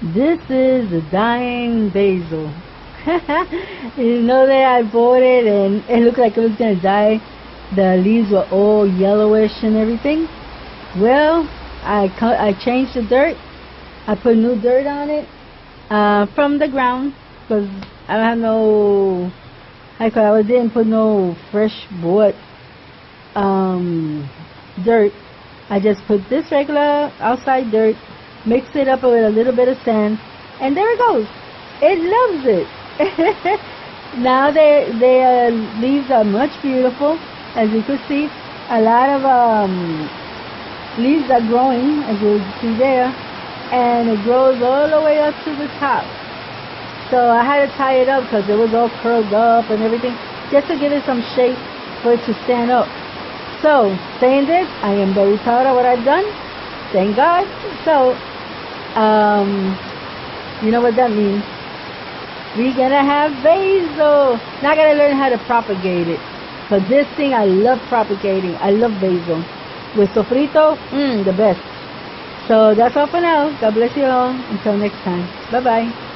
This is the dying basil. You know that I bought it and it looked like it was going to die. The leaves were all yellowish and everything. Well, I changed the dirt. I put new dirt on it from the ground because I don't have no, I didn't put no fresh bought dirt. I just put this regular outside dirt, mix it up with a little bit of sand, and there it goes. It loves it. Now their leaves are much beautiful. As you can see, a lot of leaves are growing, as you see there, and it grows all the way up to the top. So I had to tie it up because it was all curled up and everything, just to give it some shape for it to stand up. So, saying this, I am very proud of what I've done. Thank God. So, you know what that means. We're gonna have basil. Now I gotta learn how to propagate it. But this thing I love propagating. I love basil. With sofrito, the best. So that's all for now. God bless you all. Until next time. Bye bye.